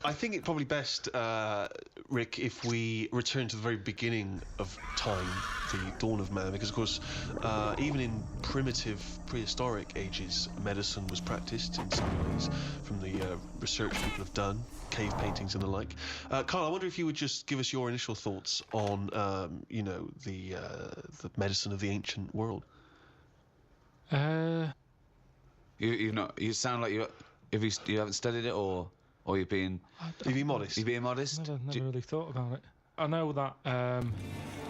I think it's probably best, Rick, if we return to the very beginning of time, the dawn of man, because, of course, even in primitive, prehistoric ages, medicine was practiced in some ways from the research people have done, cave paintings and the like. Karl, I wonder if you would just give us your initial thoughts on, the medicine of the ancient world. You sound like you haven't studied it, or you're being... You're being modest. You're being modest? Never really thought about it. I know that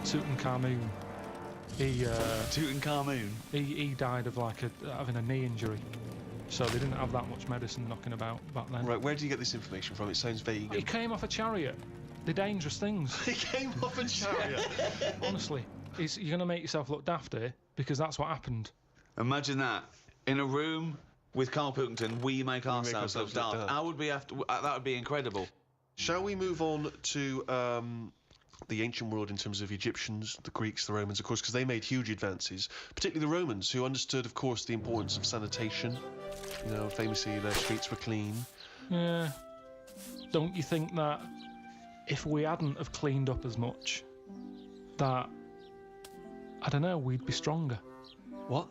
Tutankhamun, he died of having a knee injury. So they didn't have that much medicine knocking about back then. Right, where do you get this information from? It sounds vague. He came off a chariot. They're dangerous things. He came off a chariot? Honestly. You're going to make yourself look daft here, because that's what happened. Imagine that. In a room with Karl Pilkington, we make ourselves look daft. That would be incredible. Shall we move on to the ancient world in terms of Egyptians, the Greeks, the Romans, of course, because they made huge advances, particularly the Romans, who understood, of course, the importance of sanitation. You know, famously, their streets were clean. Yeah. Don't you think that if we hadn't have cleaned up as much, that, I don't know, we'd be stronger? What?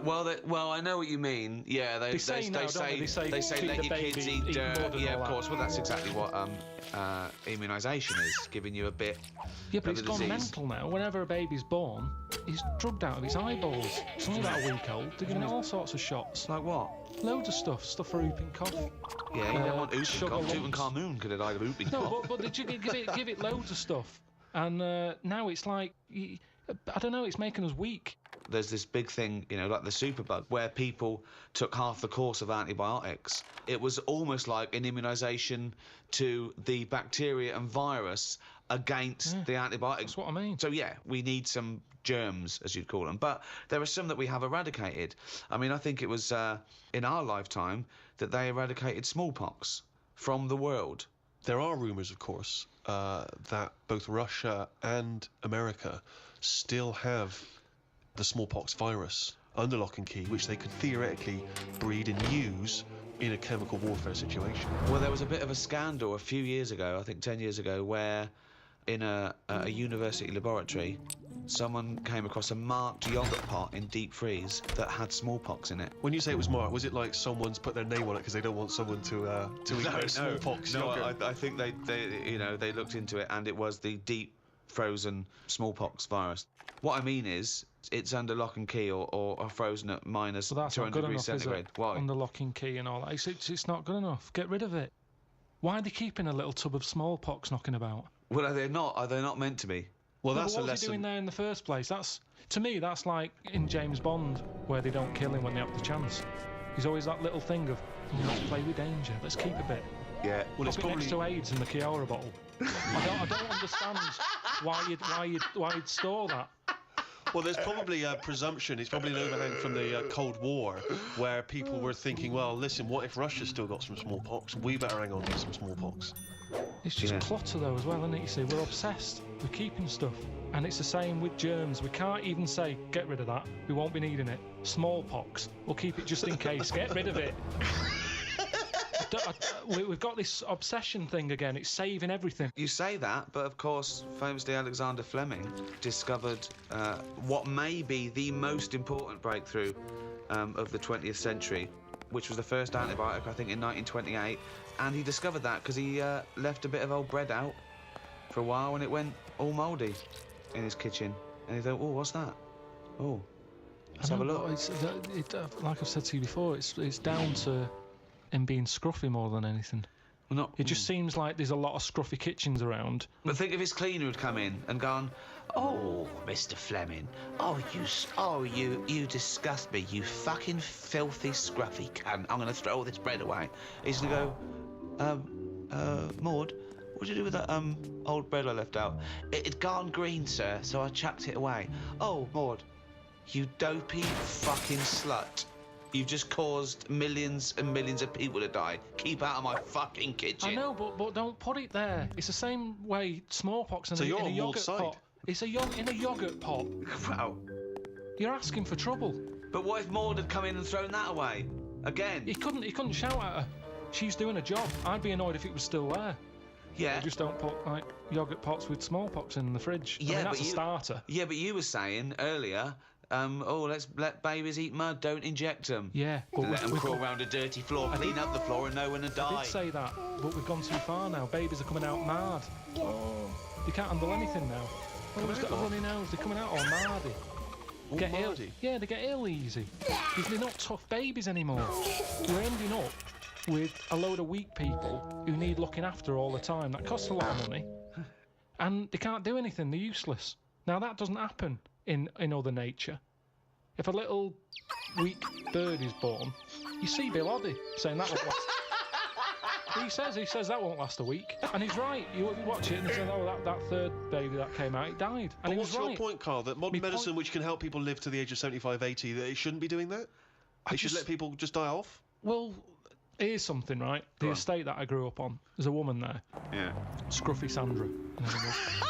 Well, I know what you mean. Yeah, they say let your kids eat dirt. Yeah, of course. Well, that's exactly what immunisation is, giving you a bit. Yeah, but it's gone mental now. Whenever a baby's born, he's drugged out of his eyeballs. It's only about a week old. They're giving it all sorts of shots. Like what? Loads of stuff for whooping cough. Yeah, you don't want whooping cough. Tutankhamun could have died of whooping cough. No, but did you give it loads of stuff, and now it's like I don't know. It's making us weak. There's this big thing, you know, like the superbug, where people took half the course of antibiotics. It was almost like an immunisation to the bacteria and virus against the antibiotics. That's what I mean. So, yeah, we need some germs, as you'd call them. But there are some that we have eradicated. I mean, I think it was in our lifetime that they eradicated smallpox from the world. There are rumours, of course, that both Russia and America still have the smallpox virus under lock and key, which they could theoretically breed and use in a chemical warfare situation. Well, there was a bit of a scandal a few years ago, I think 10 years ago, where in a university laboratory, someone came across a marked yoghurt pot in deep freeze that had smallpox in it. When you say it was marked, was it like someone's put their name on it because they don't want someone to eat their smallpox yogurt? No, I think they looked into it, and it was the deep frozen smallpox virus. What I mean is, it's under lock and key or frozen at minus 200 degrees centigrade. Why? Under lock and key and all that. It's not good enough. Get rid of it. Why are they keeping a little tub of smallpox knocking about? Well, are they not meant to be? Well, that's a lesson. What's he doing there in the first place? To me, that's like in James Bond, where they don't kill him when they have the chance. He's always that little thing of, let's play with danger, let's keep a bit. Yeah, well, it's probably next to AIDS in the Chiara bottle. I don't understand why you'd store that. Well, there's probably a presumption, it's probably an overhang from the Cold War, where people were thinking, well, listen, what if Russia's still got some smallpox? We better hang on to some smallpox. It's just clutter, though, as well, isn't it? You see, we're obsessed with keeping stuff. And it's the same with germs. We can't even say, get rid of that, we won't be needing it. Smallpox, we'll keep it just in case, get rid of it. We've got this obsession thing again. It's saving everything. You say that, but of course, famously Alexander Fleming discovered what may be the most important breakthrough of the 20th century, which was the first antibiotic, I think, in 1928. And he discovered that because he left a bit of old bread out for a while and it went all mouldy in his kitchen. And he thought, oh, what's that? Oh, let's have a look. Like I've said to you before, it's down to him being scruffy more than anything. It just seems like there's a lot of scruffy kitchens around. But think if his cleaner had come in and gone, oh, Mr. Fleming, you disgust me, you fucking filthy scruffy cunt. I'm going to throw all this bread away. He's going to go, Maud, what'd you do with that old bread I left out? It'd gone green, sir, so I chucked it away. Oh, Maud, you dopey fucking slut. You've just caused millions and millions of people to die. Keep out of my fucking kitchen. I know, but don't put it there. It's the same way smallpox in a yogurt pot. It's in a yogurt pot. Wow. You're asking for trouble. But what if Maud had come in and thrown that away? Again? He couldn't shout at her. She's doing a job. I'd be annoyed if it was still there. Yeah. They just don't put like yogurt pots with smallpox in the fridge. I mean, that's a starter. Yeah, but you were saying earlier, let's let babies eat mud, don't inject them. Yeah, but Let them crawl around a dirty floor, clean up the floor and know when to I die. did say that, but we've gone too far now. Babies are coming out mad. Oh, they can't handle anything now. Oh, they've got a runny nose. They're coming out all mardy. All Get ill. mardy? Yeah, they get ill easy. Because they're not tough babies anymore. We're ending up with a load of weak people who need looking after all the time. That costs a lot of money. And they can't do anything. They're useless. Now, that doesn't happen in other nature. If a little weak bird is born, you see Bill Oddie saying that won't last. He says that won't last a week. And he's right. You watch it and he says, oh, that third baby that came out, it died. And But he what's was right. your point, Karl? That modern medicine, which can help people live to the age of 75, 80, that it shouldn't be doing that? It should let people just die off? Well, here's something, right? The estate that I grew up on, there's a woman there. Yeah. Scruffy Sandra.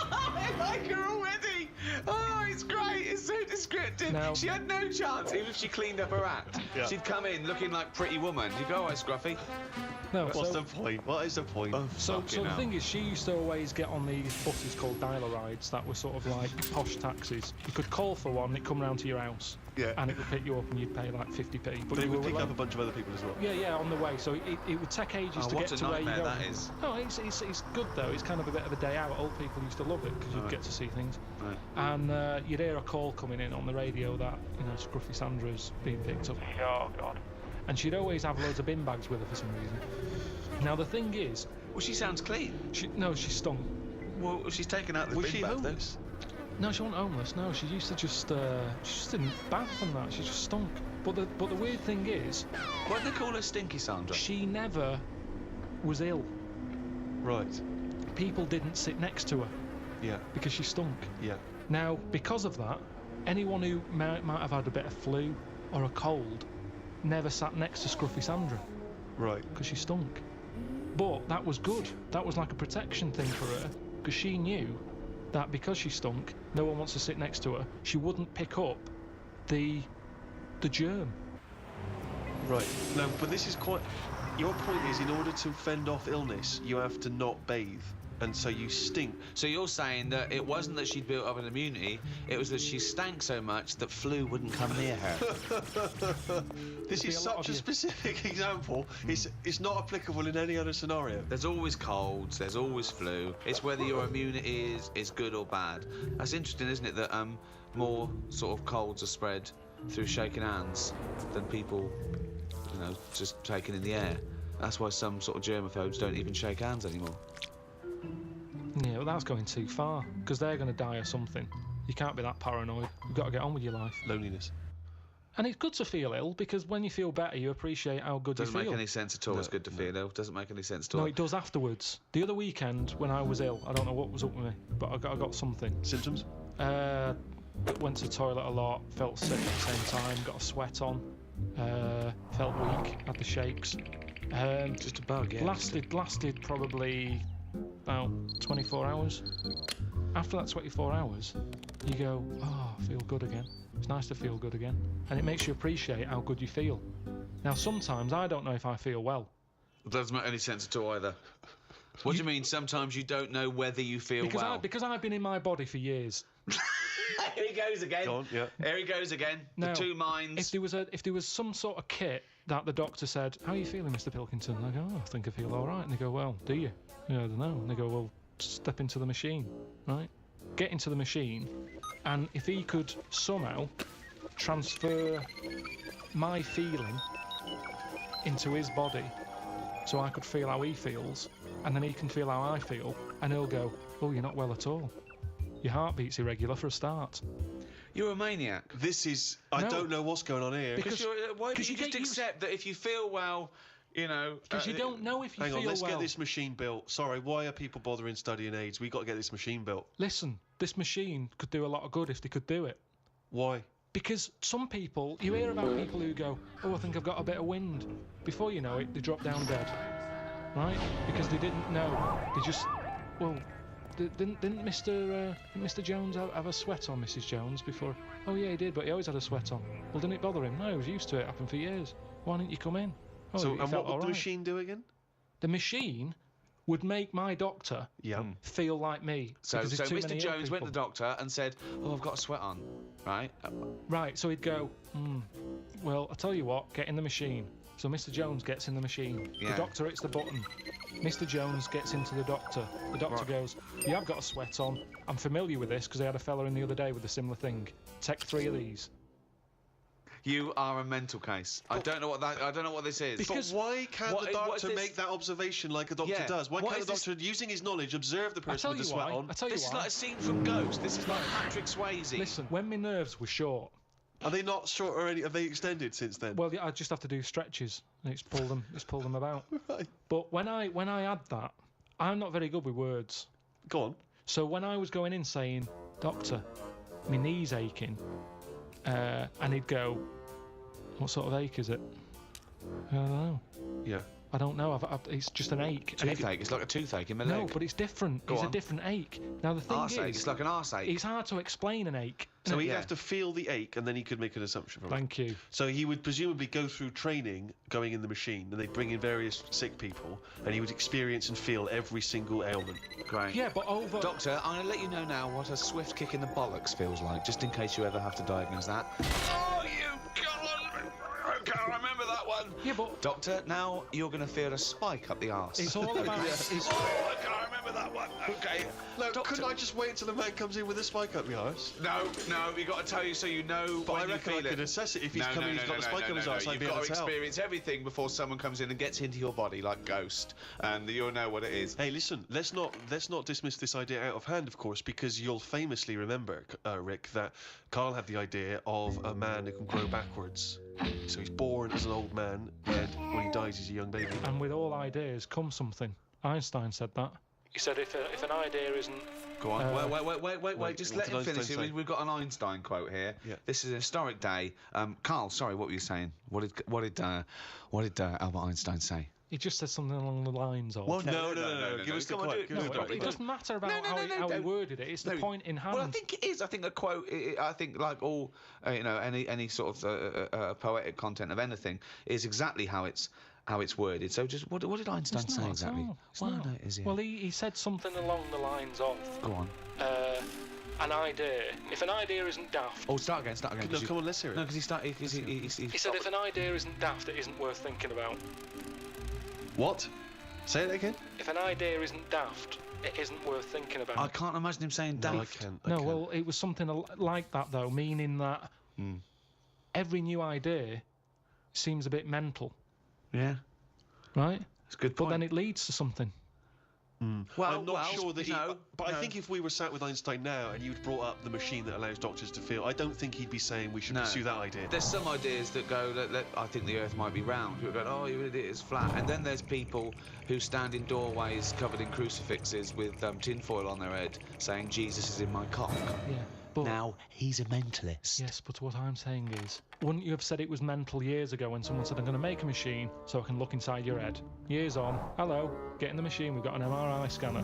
I like her already. Oh, it's great. It's so descriptive. Now- She had no chance, even if she cleaned up her act. Yeah. She'd come in looking like Pretty Woman. You go, all right, Scruffy. No, What's the point? What is the point? So the thing is, she used to always get on these buses called dialer rides that were sort of like posh taxis. You could call for one, it'd come round to your house, Yeah. and it would pick you up and you'd pay like 50p. But it you would were pick like- up a bunch of other people as well. Yeah, on the way. So it would take ages to what get a to where you nightmare go. that is. No, it's good though. It's kind of a bit of a day out. Old people used to love it because you'd get to see things. Right. And you'd hear a call coming in on the radio that Scruffy Sandra's being picked up. Oh God! And she'd always have loads of bin bags with her for some reason. Now the thing is, Well, she sounds clean. she stunk. Well, she's taken out the Was bin she bag, though. homeless? No, she wasn't homeless. No, she used to she just didn't bath and that. She just stunk. But the weird thing is, Why do they call her Stinky Sandra? she never was ill. Right. People didn't sit next to her Yeah. because she stunk. Yeah. Now, because of that, anyone who might have had a bit of flu or a cold never sat next to Scruffy Sandra Right. because she stunk. But that was good. That was like a protection thing for her because she knew that because she stunk, no one wants to sit next to her. She wouldn't pick up the germ. Right. No, but this is quite... Your point is, in order to fend off illness, you have to not bathe. And so you stink. So you're saying that it wasn't that she'd built up an immunity, it was that she stank so much that flu wouldn't come near her. This be is a lot such of a you. specific example. It's not applicable in any other scenario. There's always colds, there's always flu. It's whether your immunity is good or bad. That's interesting, isn't it, that more sort of colds are spread through shaking hands than people, just taking in the air. That's why some sort of germaphobes don't even shake hands anymore. Yeah, well, that's going too far because they're going to die or something. You can't be that paranoid. You've got to get on with your life. Loneliness. And it's good to feel ill because when you feel better, you appreciate how good Doesn't you feel. make any sense at all. It's good to feel ill. Doesn't make any sense at all. No, it does afterwards. The other weekend when I was ill, I don't know what was up with me, but I got something. Symptoms? Went to the toilet a lot, felt sick at the same time, got a sweat on, felt weak, had the shakes. Just a bug, yeah. Lasted probably about 24 hours. After that 24 hours, you go, oh, I feel good again. It's nice to feel good again. And it makes you appreciate how good you feel. Now, sometimes I don't know if I feel well. It doesn't make any sense at all either. What do you mean sometimes you don't know whether you feel well? Because I've been in my body for years. Here he goes again. Go on, yeah. Here he goes again. Now, the two minds. If there was some sort of kit that the doctor said, how are you feeling, Mr. Pilkington? And I go, oh, I think I feel all right. And they go, well, do you? Yeah, I don't know. And they go, well, step into the machine, right? Get into the machine, and if he could somehow transfer my feeling into his body so I could feel how he feels, and then he can feel how I feel, and he'll go, oh, you're not well at all. Your heartbeat's irregular for a start. You're a maniac. This is... I No. don't know what's going on here. Because- Why don't you you just get used- accept that if you feel well, Because you don't know if you Hang feel on, let's well. get this machine built. Sorry, why are people bothering studying AIDS? We've got to get this machine built. Listen, this machine could do a lot of good if they could do it. Why? Because some people, you hear about people who go, oh, I think I've got a bit of wind. Before you know it, they drop down dead. Right? Because they didn't know. They just, well, didn't Mr. Jones have a sweat on, Mrs. Jones, before? Oh, yeah, he did, but he always had a sweat on. Well, didn't it bother him? No, he was used to it. Happened for years. Why didn't you come in? Oh, So, he and felt what would all the right. machine do again? The machine would make my doctor feel like me. So because there's too Mr. many ill Jones went to the people. doctor and said, "Oh, I've got a sweat on," right? Right, so he'd go, well, I'll tell you what, get in the machine. So Mr. Jones gets in the machine. Yeah. The doctor hits the button. Mr. Jones gets into the doctor. The doctor goes, "You have got a sweat on. I'm familiar with this because I had a fella in the other day with a similar thing. Take 3 of these." You are a mental case. I don't know what this is. Because- But why can't what- the what is doctor this- make that observation like a doctor Yeah, does? Why what can't is the this- doctor, using his knowledge, observe the I person tell with the you sweat why. on? I tell you This is why. like a scene from Ghost. This is like Patrick Swayze. Listen, when my nerves were short, Are they not short or any? Have they extended since then? well, yeah, I just have to do stretches and it's pull them about. Right. But when I had that, I'm not very good with words. Go on. So when I was going in saying, "Doctor, my knee's aching," and he'd go, "What sort of ache is it?" I don't know. Yeah. I don't know. It's just an ache. And if- Toothache. It's like a toothache in my No, leg. but it's different. Go It's on. a different ache. Now the thing Arseache. is, It's like an arseache. it's hard to explain an ache. So he'd Yeah. have to feel the ache, and then he could make an assumption from it. Thank you. So he would presumably go through training, going in the machine, and they'd bring in various sick people, and he would experience and feel every single ailment. Great. Yeah, but over. Doctor, I'm going to let you know now what a swift kick in the bollocks feels like, just in case you ever have to diagnose that. Oh, you I can't remember that one. Yeah, but Doctor, now you're going to feel a spike up the arse. it's all about. It's, Oh, I can't remember that one. Okay. No, Doctor- couldn't I just wait until the man comes in with a spike up the arse? No, we got to tell you so you know But when I you reckon I feel could it. assess it. If he's coming, he's got a spike up his arse, I'd You've be able got to to tell. experience everything before someone comes in and gets into your body like Ghost, and you'll know what it is. Hey, listen, let's not dismiss this idea out of hand, of course, because you'll famously remember, Rick, that Karl had the idea of a man who can grow backwards. So he's born as an old man, and when he dies, he's a young baby. and with all ideas comes something. Einstein said that. He said if an idea isn't. Go on. Wait. wait, Just what let did him finish. Einstein say? We've got an Einstein quote here. Yeah. This is a historic day. Karl, sorry, what were you saying? What did Albert Einstein say? He just said something along the lines of. No. Give us the Come on, quote. do- Give us no, the no, quote. It doesn't matter about No, how he don't. worded it. It's the point in hand. Well, I think it is. I think a quote. I think like all, any sort of poetic content of anything is exactly how it's worded. So just what did Einstein It's say not at exactly? all. It's Well, not. no, it is. Yeah. Well, he said something along the lines of. Go on. An idea. If an idea isn't daft. Oh, start again. No, come on, let's hear it. No, because he started. He He said if an idea isn't daft, it isn't worth thinking about. What? Say it again. If an idea isn't daft, it isn't worth thinking about. I can't imagine him saying daft. No, I can't. No, well, it was something like that, though, meaning that every new idea seems a bit mental, Yeah, right? it's a good But point. then it leads to something. Well, I'm not sure that he. no, But I no. think if we were sat with Einstein now and you'd brought up the machine that allows doctors to feel, I don't think he'd be saying we should No. pursue that idea. There's some ideas that go, I think the Earth might be round. People go, oh, it is flat. And then there's people who stand in doorways covered in crucifixes with tinfoil on their head saying, Jesus is in my cock. Yeah. But Now, he's a mentalist. yes, but what I'm saying is, wouldn't you have said it was mental years ago when someone said, I'm going to make a machine so I can look inside your head? Years on, hello, get in the machine, we've got an MRI scanner.